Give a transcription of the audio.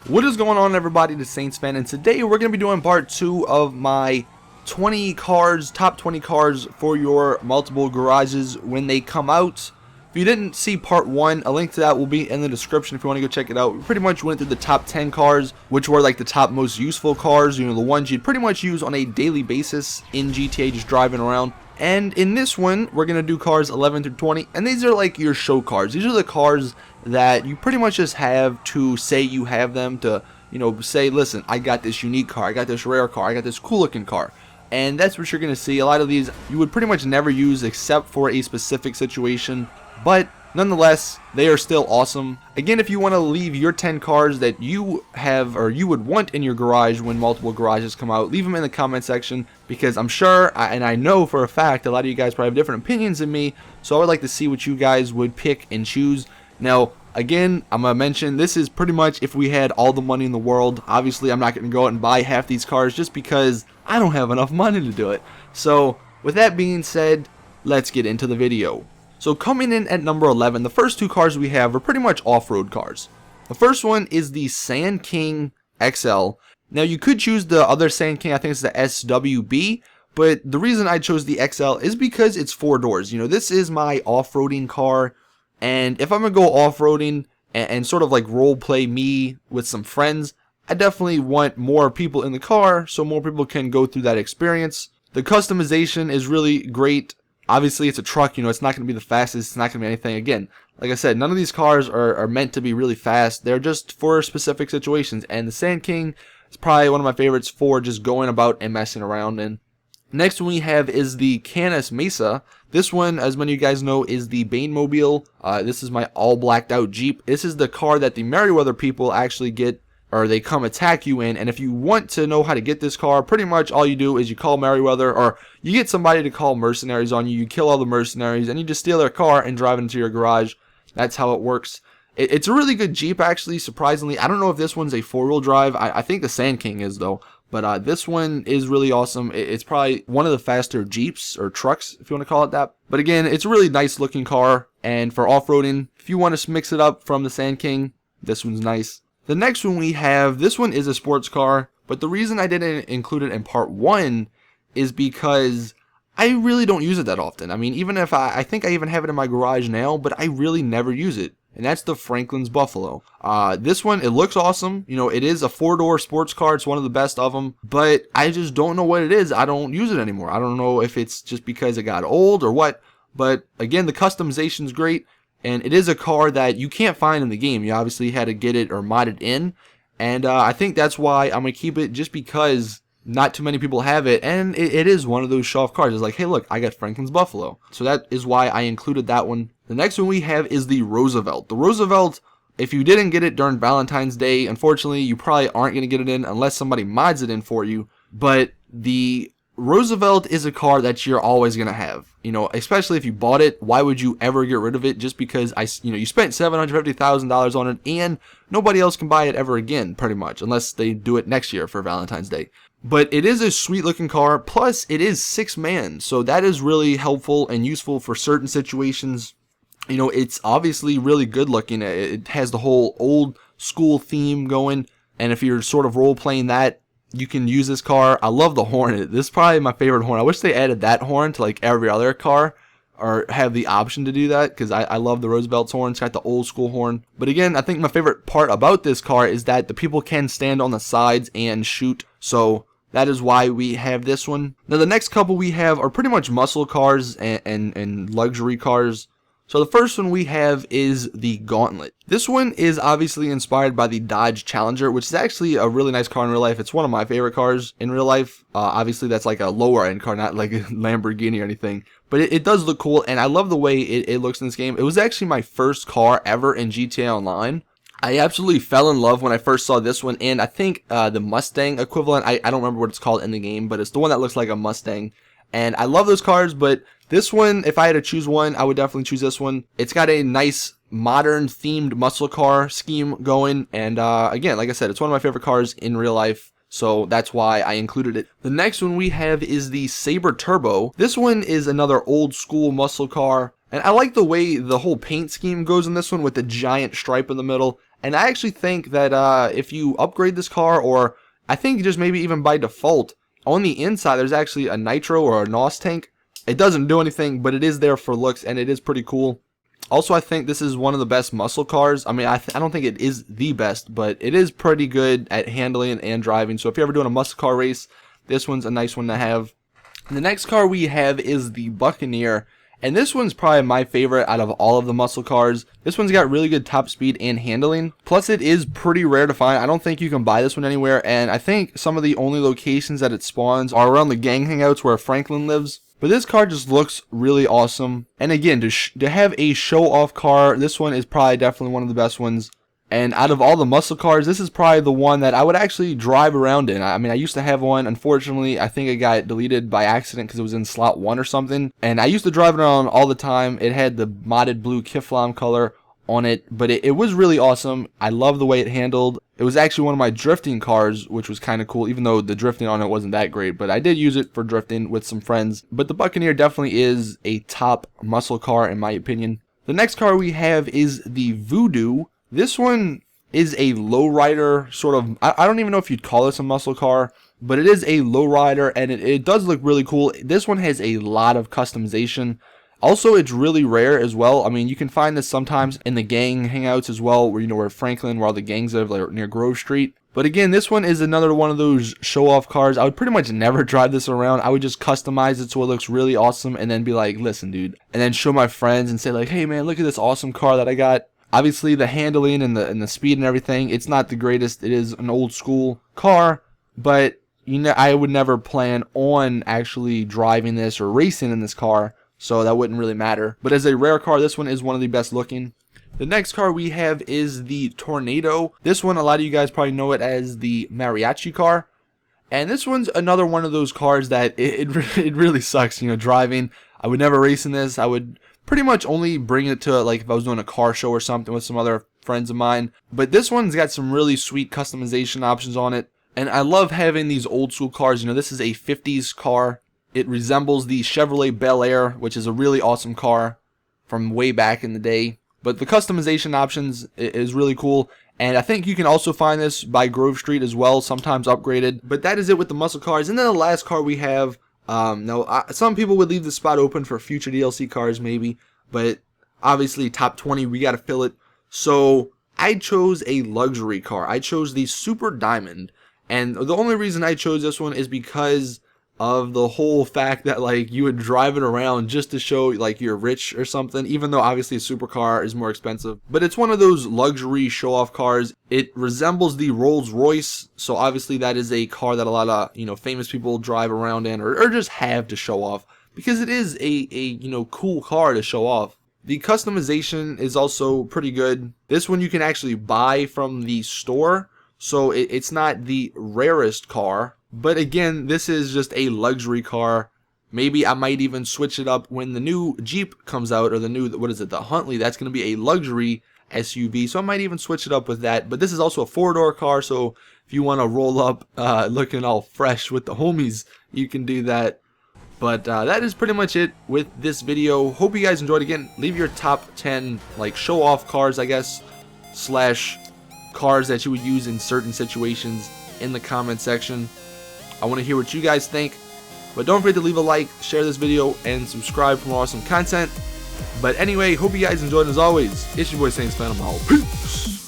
What is going on, everybody? The Saintsfan, and today we're going to be doing part 2 of my 20 cars, top 20 cars for your multiple garages when they come out. If you didn't see part 1, a link to that will be in the description if you want to go check it out. We pretty much went through the top 10 cars, which were like the top most useful cars, the ones you'd pretty much use on a daily basis in GTA just driving around. And in this one, we're going to do cars 11 through 20, and these are like your show cars. These are the cars that you pretty much just have to say you have them, to, say, listen, I got this unique car, I got this rare car, I got this cool looking car. And that's what you're going to see. A lot of these you would pretty much never use except for a specific situation, but nonetheless, they are still awesome. Again, if you want to leave your 10 cars that you have or you would want in your garage when multiple garages come out, leave them in the comment section, because I'm sure, and I know for a fact, a lot of you guys probably have different opinions than me, so I would like to see what you guys would pick and choose. Now, again, I'm going to mention, this is pretty much if we had all the money in the world. Obviously, I'm not going to go out and buy half these cars just because I don't have enough money to do it. So, with that being said, let's get into the video. So, coming in at number 11, the first two cars we have are pretty much off-road cars. The first one is the Sand King XL. Now, you could choose the other Sand King, I think it's the SWB, but the reason I chose the XL is because it's 4 doors. This is my off-roading car. And if I'm going to go off-roading and sort of like role play me with some friends, I definitely want more people in the car so more people can go through that experience. The customization is really great. Obviously, it's a truck, it's not going to be the fastest, it's not going to be anything. Again, like I said, none of these cars are meant to be really fast. They're just for specific situations. And the Sand King is probably one of my favorites for just going about and messing around in. Next one we have is the Canis Mesa. This one, as many of you guys know, is the Bane Mobile. This is my all blacked out Jeep. This is the car that the Merryweather people actually get, or they come attack you in. And if you want to know how to get this car, pretty much all you do is you call Merryweather, or you get somebody to call mercenaries on you. You kill all the mercenaries, and you just steal their car and drive it into your garage. That's how it works. It's a really good Jeep, actually, surprisingly. I don't know if this one's a 4-wheel drive. I think the Sand King is, though. But this one is really awesome. It's probably one of the faster Jeeps or trucks, if you want to call it that. But again, it's a really nice looking car. And for off-roading, if you want to mix it up from the Sand King, this one's nice. The next one we have, this one is a sports car. But the reason I didn't include it in part 1 is because I really don't use it that often. I mean, even if I think I even have it in my garage now, but I really never use it. And that's the Franklin's Buffalo. This one, it looks awesome. It is a 4-door sports car. It's one of the best of them. But I just don't know what it is. I don't use it anymore. I don't know if it's just because it got old or what. But again, the customization's great. And it is a car that you can't find in the game. You obviously had to get it or mod it in. And I think that's why I'm going to keep it, just because not too many people have it. And it is one of those show-off cars. It's like, hey, look, I got Franklin's Buffalo. So that is why I included that one. The next one we have is the Roosevelt. The Roosevelt, if you didn't get it during Valentine's Day, unfortunately, you probably aren't going to get it in unless somebody mods it in for you. But the Roosevelt is a car that you're always going to have. Especially if you bought it, why would you ever get rid of it? Just because you spent $750,000 on it, and nobody else can buy it ever again, pretty much, unless they do it next year for Valentine's Day. But it is a sweet looking car, plus it is 6-man, so that is really helpful and useful for certain situations. It's obviously really good looking. It has the whole old school theme going, and if you're sort of role playing that, you can use this car. I love the horn. This is probably my favorite horn. I wish they added that horn to like every other car, or have the option to do that, because I love the Roosevelt's horn. It's got the old school horn. But again, I think my favorite part about this car is that the people can stand on the sides and shoot. So that is why we have this one. Now the next couple we have are pretty much muscle cars and luxury cars. So the first one we have is the Gauntlet. This one is obviously inspired by the Dodge Challenger, which is actually a really nice car in real life. It's one of my favorite cars in real life. Obviously that's like a lower end car, not like a Lamborghini or anything. But it does look cool, and I love the way it looks in this game. It was actually my first car ever in GTA Online. I absolutely fell in love when I first saw this one, and I think the Mustang equivalent, I don't remember what it's called in the game, but it's the one that looks like a Mustang. And I love those cars, but this one, if I had to choose one, I would definitely choose this one. It's got a nice modern themed muscle car scheme going, and again, like I said, it's one of my favorite cars in real life. So that's why I included it. The next one we have is the Sabre Turbo. This one is another old school muscle car. And I like the way the whole paint scheme goes in this one with the giant stripe in the middle. And I actually think that if you upgrade this car, or I think just maybe even by default, on the inside there's actually a nitro or a NOS tank. It doesn't do anything, but it is there for looks, and it is pretty cool. Also, I think this is one of the best muscle cars. I mean, I don't think it is the best, but it is pretty good at handling and driving. So if you're ever doing a muscle car race, this one's a nice one to have. The next car we have is the Buccaneer. And this one's probably my favorite out of all of the muscle cars. This one's got really good top speed and handling. Plus, it is pretty rare to find. I don't think you can buy this one anywhere. And I think some of the only locations that it spawns are around the gang hangouts where Franklin lives. But this car just looks really awesome. And again, to have a show-off car, this one is probably definitely one of the best ones. And out of all the muscle cars, this is probably the one that I would actually drive around in. I mean, I used to have one. Unfortunately, I think it got deleted by accident because it was in slot 1 or something. And I used to drive it around all the time. It had the modded blue Kiflam color on it, but it was really awesome. I love the way it handled. It was actually one of my drifting cars, which was kind of cool, even though the drifting on it wasn't that great. But I did use it for drifting with some friends. But the Buccaneer definitely is a top muscle car in my opinion. The next car we have is the Voodoo. This one is a lowrider, sort of. I don't even know if you'd call this a muscle car, but it is a lowrider, and it does look really cool. This one has a lot of customization. Also, it's really rare as well. I mean, you can find this sometimes in the gang hangouts as well, where where Franklin, where all the gangs live, like near Grove Street. But again, this one is another one of those show-off cars. I would pretty much never drive this around. I would just customize it so it looks really awesome, and then be like, listen, dude, and then show my friends and say like, hey man, look at this awesome car that I got. Obviously, the handling and the speed and everything, it's not the greatest. It is an old school car, but I would never plan on actually driving this or racing in this car, so that wouldn't really matter. But as a rare car, this one is one of the best looking. The next car we have is the Tornado. This one, a lot of you guys probably know it as the mariachi car. And this one's another one of those cars that it really sucks, driving. I would never race in this. I would pretty much only bring it to, like, if I was doing a car show or something with some other friends of mine. But this one's got some really sweet customization options on it. And I love having these old school cars. This is a 50s car. It resembles the Chevrolet Bel Air, which is a really awesome car from way back in the day. But the customization options is really cool. And I think you can also find this by Grove Street as well, sometimes upgraded. But that is it with the muscle cars. And then the last car we have, some people would leave the spot open for future DLC cars maybe, but obviously top 20, we got to fill it. So I chose a luxury car. I chose the Super Diamond, and the only reason I chose this one is because of the whole fact that, like, you would drive it around just to show like you're rich or something, even though obviously a supercar is more expensive. But it's one of those luxury show-off cars. It resembles the Rolls Royce, so obviously that is a car that a lot of famous people drive around in or just have to show off, because it is a cool car to show off. The customization is also pretty good. This one you can actually buy from the store, so it's not the rarest car. But again, this is just a luxury car. Maybe I might even switch it up when the new Jeep comes out, or the new, the Huntley. That's going to be a luxury SUV, so I might even switch it up with that. But this is also a 4-door car, so if you want to roll up looking all fresh with the homies, you can do that. But that is pretty much it with this video. Hope you guys enjoyed. Again, leave your top 10 like show-off cars, I guess, / cars that you would use in certain situations in the comment section. I want to hear what you guys think, but don't forget to leave a like, share this video, and subscribe for more awesome content. But anyway, hope you guys enjoyed. As always, it's your boy Saintsfan. I'm out. Peace.